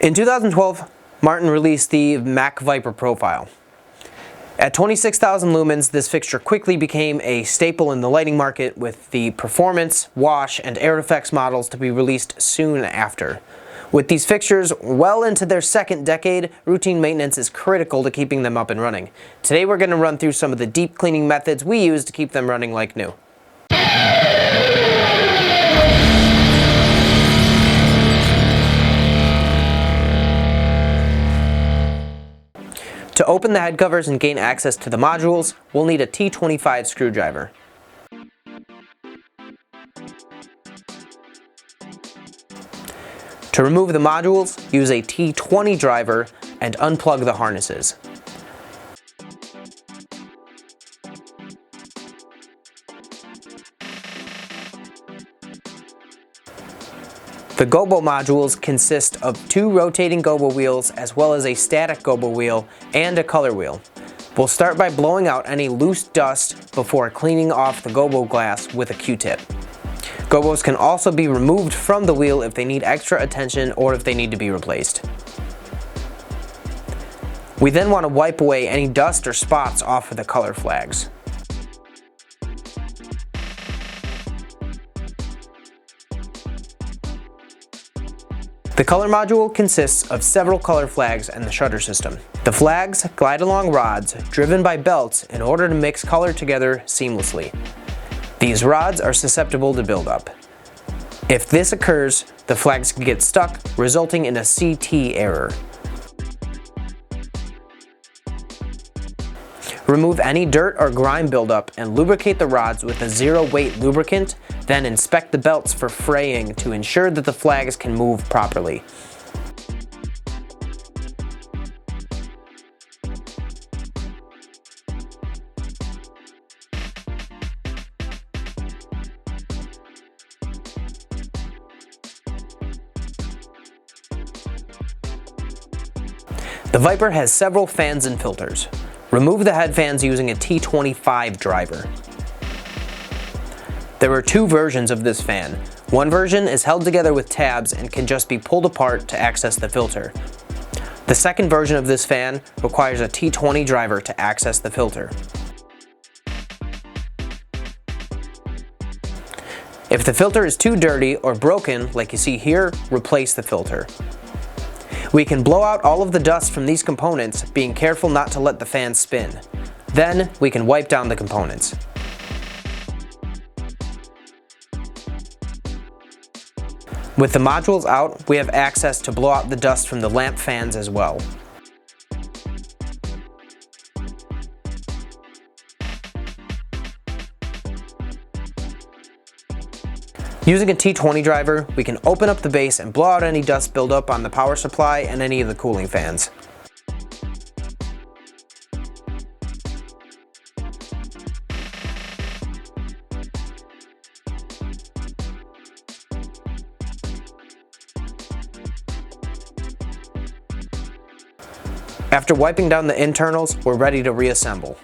In 2012, Martin released the Mac Viper profile. At 26,000 lumens, this fixture quickly became a staple in the lighting market, with the performance, wash, and air effects models to be released soon after. With these fixtures well into their second decade, routine maintenance is critical to keeping them up and running. Today we're going to run through some of the deep cleaning methods we use to keep them running like new. To open the head covers and gain access to the modules, we'll need a T25 screwdriver. To remove the modules, use a T20 driver and unplug the harnesses. The Gobo modules consist of 2 rotating Gobo wheels as well as a static Gobo wheel and a color wheel. We'll start by blowing out any loose dust before cleaning off the Gobo glass with a Q-tip. Gobos can also be removed from the wheel if they need extra attention or if they need to be replaced. We then want to wipe away any dust or spots off of the color flags. The color module consists of several color flags and the shutter system. The flags glide along rods driven by belts in order to mix color together seamlessly. These rods are susceptible to buildup. If this occurs, the flags can get stuck, resulting in a CT error. Remove any dirt or grime buildup and lubricate the rods with a zero-weight lubricant, then inspect the belts for fraying to ensure that the flags can move properly. The Viper has several fans and filters. Remove the head fans using a T25 driver. There are 2 versions of this fan. One version is held together with tabs and can just be pulled apart to access the filter. The second version of this fan requires a T20 driver to access the filter. If the filter is too dirty or broken, like you see here, replace the filter. We can blow out all of the dust from these components, being careful not to let the fan spin. Then we can wipe down the components. With the modules out, we have access to blow out the dust from the lamp fans as well. Using a T20 driver, we can open up the base and blow out any dust buildup on the power supply and any of the cooling fans. After wiping down the internals, we're ready to reassemble.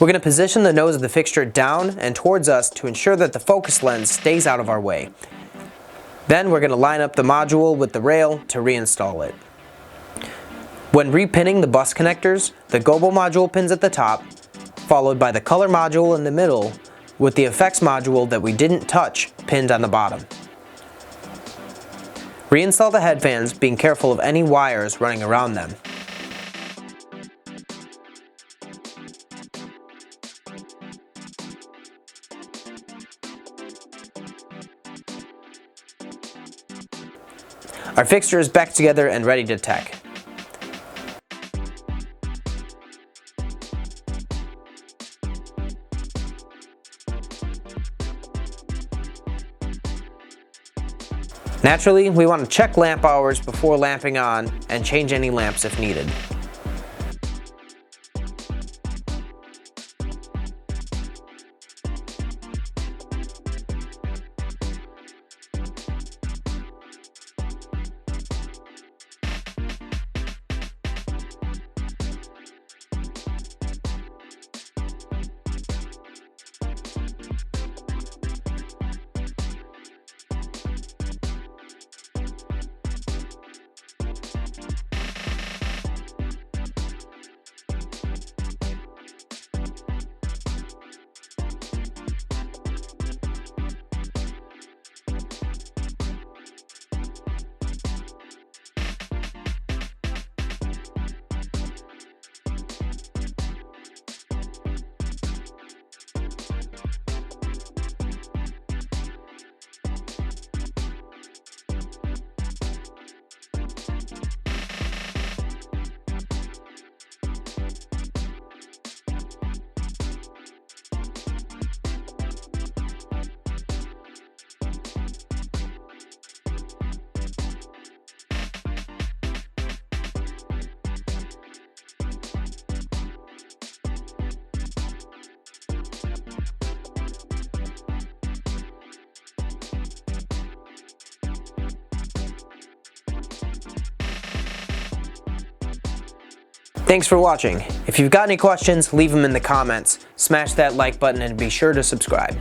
We're going to position the nose of the fixture down and towards us to ensure that the focus lens stays out of our way. Then we're going to line up the module with the rail to reinstall it. When repinning the bus connectors, the Gobo module pins at the top, followed by the color module in the middle, with the effects module that we didn't touch pinned on the bottom. Reinstall the head fans, being careful of any wires running around them. Our fixture is back together and ready to tech. Naturally, we want to check lamp hours before lamping on and change any lamps if needed. Thanks for watching. If you've got any questions, leave them in the comments. Smash that like button and be sure to subscribe.